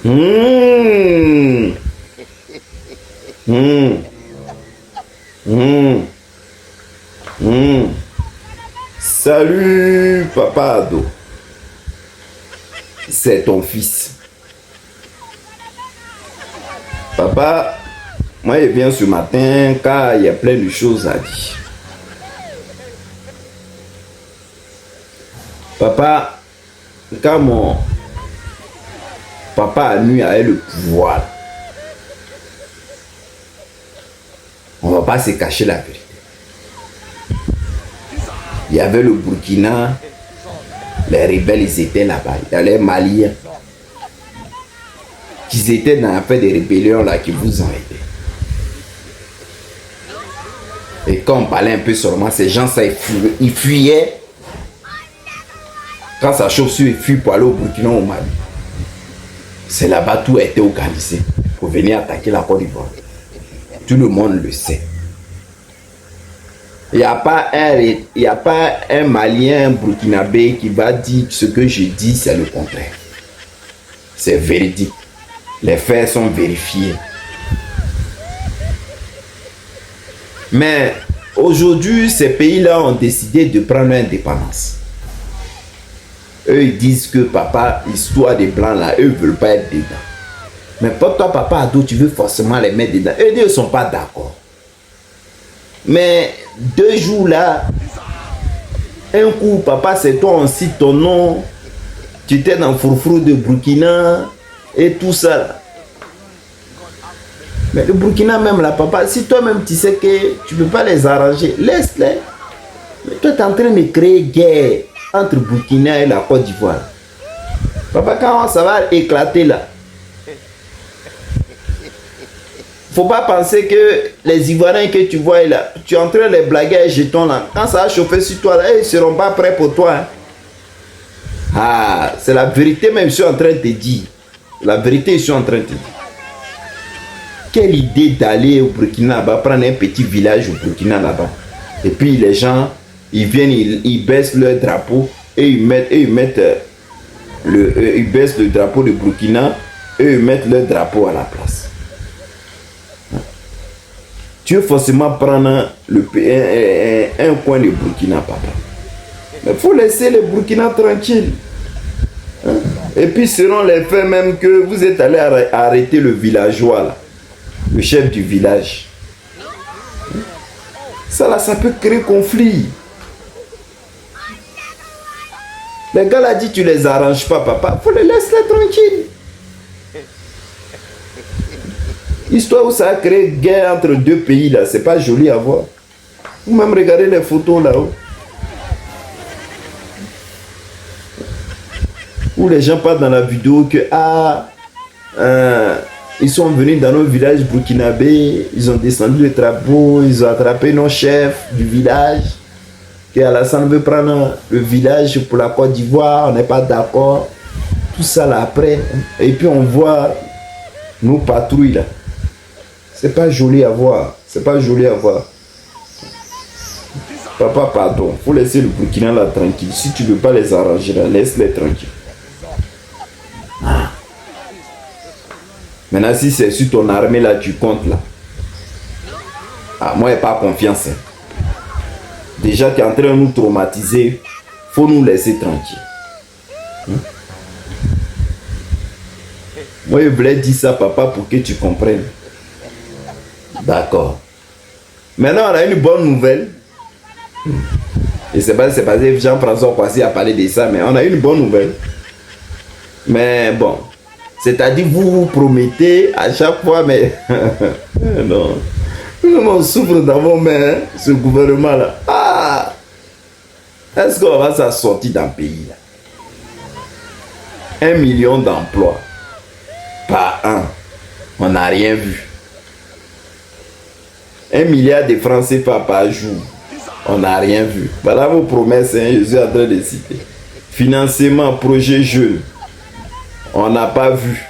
Mmh. Mmh. Mmh. Mmh. Salut, papa ado. C'est ton fils. Papa, moi je viens ce matin car il y a plein de choses à dire. Papa, quand mon papa a nu avait le pouvoir, on ne va pas se cacher la vérité. Il y avait le Burkina, les rebelles, ils étaient là-bas. Il y avait les Maliens. Ils étaient dans l'affaire des rébellions là qui vous ont aidé. Et quand on parlait un peu seulement, ces gens, ça, ils fuyaient. Quand sa chaussure fuit pour aller au Burkina, au Mali. C'est là-bas tout a été organisé pour venir attaquer la Côte d'Ivoire. Tout le monde le sait. Il n'y a pas un Malien, un Burkinabé qui va dire ce que je dis, c'est le contraire. C'est véridique. Les faits sont vérifiés. Mais aujourd'hui, ces pays-là ont décidé de prendre l'indépendance. Eux, ils disent que papa, histoire des blancs là, eux ne veulent pas être dedans. Mais pour toi, papa ado, tu veux forcément les mettre dedans. Eux ne sont pas d'accord. Mais 2 jours là, un coup, papa, c'est toi, on cite ton nom. Tu étais dans Froufrou de Burkina et tout ça là. Mais le Burkina même là, papa, si toi-même tu sais que tu ne peux pas les arranger, laisse-les. Mais toi, tu es en train de créer guerre entre Burkina et la Côte d'Ivoire. Papa, quand ça va éclater là, faut pas penser que les Ivoiriens que tu vois là, tu es en train de les blaguer et jetons là. Quand ça va chauffer sur toi là, ils ne seront pas prêts pour toi. Hein. Ah, c'est la vérité même, je suis en train de te dire. La vérité, je suis en train de te dire. Quelle idée d'aller au Burkina là-bas, prendre un petit village au Burkina là-bas. Et puis les gens, ils viennent, ils baissent leur drapeau et ils baissent le drapeau de Burkina et ils mettent leur drapeau à la place. Tu veux forcément prendre un coin de Burkina, papa. Mais il faut laisser les Burkina tranquilles. Hein? Et puis selon les faits même que vous êtes allé arrêter le villageois là, le chef du village. Ça là, ça peut créer conflit. Les gars là dit tu les arranges pas, papa. Faut les laisser tranquilles. Histoire où ça a créé guerre entre 2 pays là, c'est pas joli à voir. Vous même regardez les photos là-haut. Où les gens parlent dans la vidéo que ils sont venus dans nos villages burkinabés, ils ont descendu le drapeau, ils ont attrapé nos chefs du village. Que Alassane veut prendre le village pour la Côte d'Ivoire, on n'est pas d'accord. Tout ça là après. Et puis on voit nos patrouilles là. C'est pas joli à voir. C'est pas joli à voir. Papa, pardon. Faut laisser le Burkina là tranquille. Si tu veux pas les arranger là, laisse-les tranquilles. Maintenant, si c'est sur ton armée là, tu comptes là. Ah, moi, j'ai pas confiance. Hein. Déjà, tu es en train de nous traumatiser. Faut nous laisser tranquilles. Hein? Moi, je voulais dire ça, papa, pour que tu comprennes. D'accord. Maintenant, on a une bonne nouvelle. Et c'est pas Jean-François Kwasi a parlé de ça, mais on a une bonne nouvelle. Mais bon, c'est-à-dire vous promettez à chaque fois, mais non. On souffre dans vos mains, hein, ce gouvernement-là. Ah! Est-ce qu'on va s'en sortir dans le pays là? 1 million d'emplois par an. On n'a rien vu. 1 milliard de francs CFA par jour. On n'a rien vu. Voilà vos promesses, hein, je suis en train de citer. Financement, projet jeune. On n'a pas vu.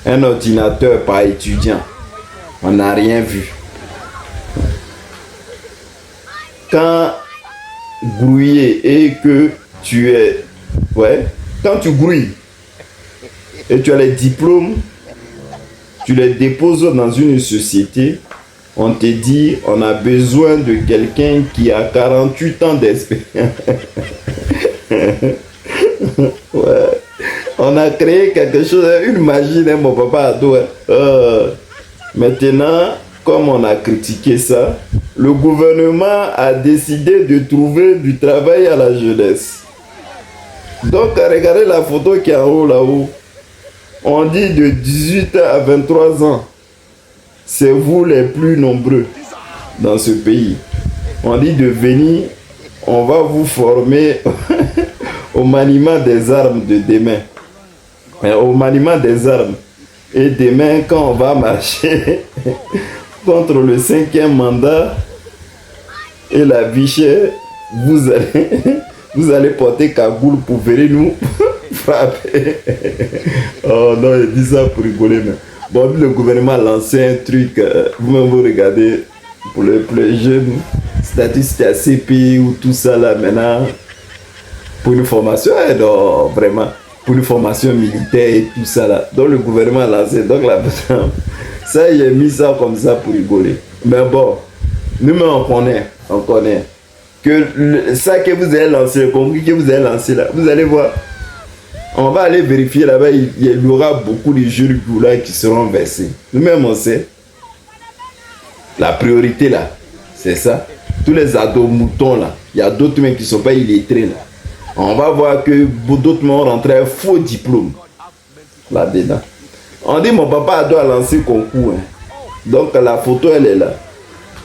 Un ordinateur par étudiant. On n'a rien vu. Quand grouiller et que tu es... Ouais. Quand tu grouilles et tu as les diplômes, tu les déposes dans une société, on te dit, on a besoin de quelqu'un qui a 48 ans d'expérience. Ouais. On a créé quelque chose, une magie, hein, mon papa ado. Maintenant, comme on a critiqué ça, le gouvernement a décidé de trouver du travail à la jeunesse. Donc, regardez la photo qui est en haut là-haut. On dit de 18 à 23 ans. C'est vous les plus nombreux dans ce pays. On dit de venir, on va vous former au maniement des armes de demain. Au maniement des armes. Et demain, quand on va marcher contre le 5e mandat et la vie chère, vous allez porter cagoule pour venir nous frapper. Oh non, il dit ça pour rigoler. Mais. Bon, le gouvernement a lancé un truc, vous-même vous regardez, pour les jeunes, c'est-à-dire CPI ou tout ça là maintenant, pour une formation, non, vraiment, pour une formation militaire et tout ça là. Donc le gouvernement a lancé, donc là, ça, il a mis ça comme ça pour rigoler. Mais bon, nous-mêmes on connaît que ça que vous avez lancé, le concours que vous avez lancé là, vous allez voir. On va aller vérifier là-bas, il y aura beaucoup de jeux là qui seront versés. Nous-mêmes, on sait. La priorité là, c'est ça. Tous les ados moutons là, il y a d'autres même qui ne sont pas illettrés là. On va voir que d'autres vont rentrer un faux diplôme là-dedans. On dit mon papa doit lancer concours. Hein. Donc la photo elle est là.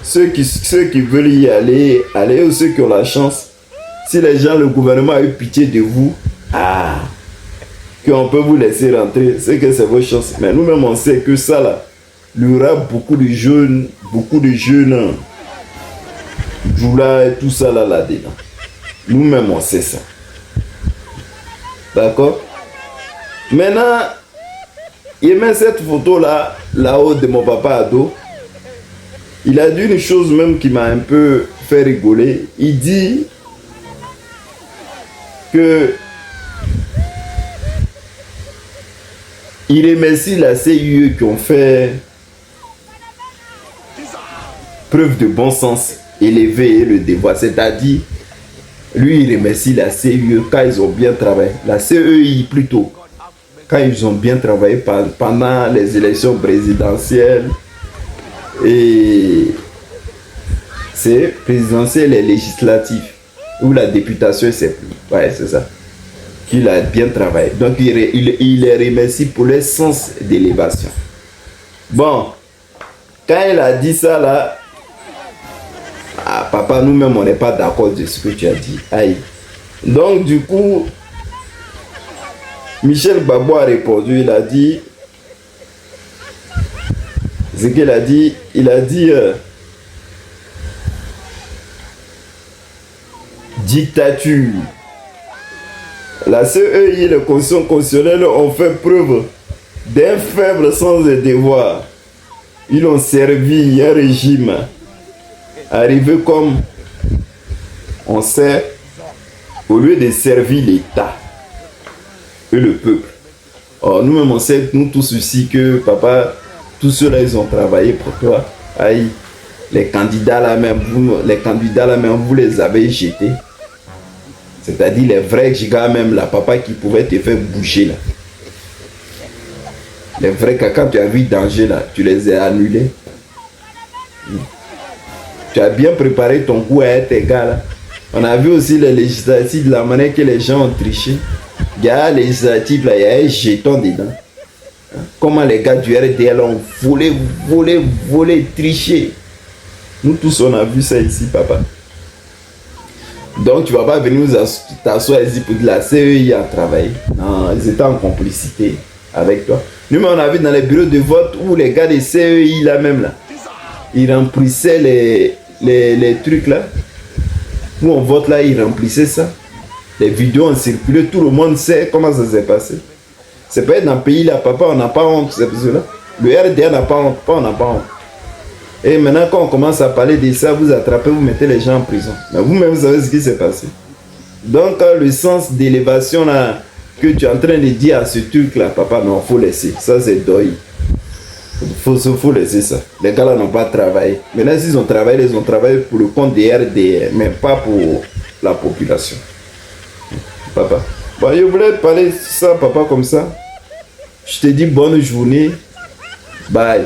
Ceux qui veulent y aller, allez, ou ceux qui ont la chance. Si les gens, le gouvernement a eu pitié de vous, qu'on peut vous laisser rentrer, c'est que c'est votre chance. Mais nous-mêmes, on sait que ça, là, il y aura beaucoup de jeunes, Djoula et tout ça, là-dedans. Nous-mêmes, on sait ça. D'accord? Maintenant, il met cette photo-là, là-haut de mon papa ado. Il a dit une chose même qui m'a un peu fait rigoler. Il dit que il remercie la CIE qui ont fait preuve de bon sens élevé et le devoir. C'est-à-dire, lui, il remercie la CIE quand ils ont bien travaillé. La CEI plutôt, quand ils ont bien travaillé pendant les élections présidentielles et c'est présidentiel et législatif ou la députation, c'est plus. Ouais, c'est ça. Qu'il a bien travaillé. Donc, il les remercie pour le sens d'élévation. Bon, quand il a dit ça là, papa, nous-mêmes, on n'est pas d'accord de ce que tu as dit. Aïe. Donc, du coup, Michel Gbagbo a répondu, il a dit, ce qu'il a dit, dictature. La CEI et les constitutions constitutionnelles ont fait preuve d'un faible sens de devoir. Ils ont servi un régime arrivé comme on sait, au lieu de servir l'État et le peuple. Or, nous-mêmes, on sait, nous tous ici, que papa, tous ceux-là, ils ont travaillé pour toi. Aïe, les candidats là-même, vous les avez jetés. C'est-à-dire les vrais gigas même là, papa, qui pouvaient te faire bouger là. Les vrais quand tu as vu danger là, tu les as annulés. Tu as bien préparé ton coup à être égal là. On a vu aussi les législatives, la manière que les gens ont triché. Il y a les législatives là, il y a un jeton dedans. Comment les gars du RDL ont volé, triché. Nous tous on a vu ça ici, papa. Donc tu ne vas pas venir t'asseoir ici pour dire la CEI a travaillé. Non, ils étaient en complicité avec toi. Nous, on a vu dans les bureaux de vote où les gars des CEI là même là, ils remplissaient les trucs là. Où on vote là, ils remplissaient ça. Les vidéos ont circulé, tout le monde sait comment ça s'est passé. C'est pas être dans le pays là, papa, on n'a pas honte, c'est cela. Le RDA n'a pas honte, on n'a pas honte. Et maintenant, quand on commence à parler de ça, vous attrapez, vous mettez les gens en prison. Mais vous-même, vous savez ce qui s'est passé. Donc, le sens d'élévation, là, que tu es en train de dire à ce truc-là, papa, non, faut laisser. Ça, c'est deuil. Faut laisser ça. Les gars là n'ont pas travaillé. Maintenant, s'ils ont travaillé, ils ont travaillé pour le compte des RDR, mais pas pour la population. Papa. Bon, je voulais te parler de ça, papa, comme ça. Je te dis bonne journée. Bye.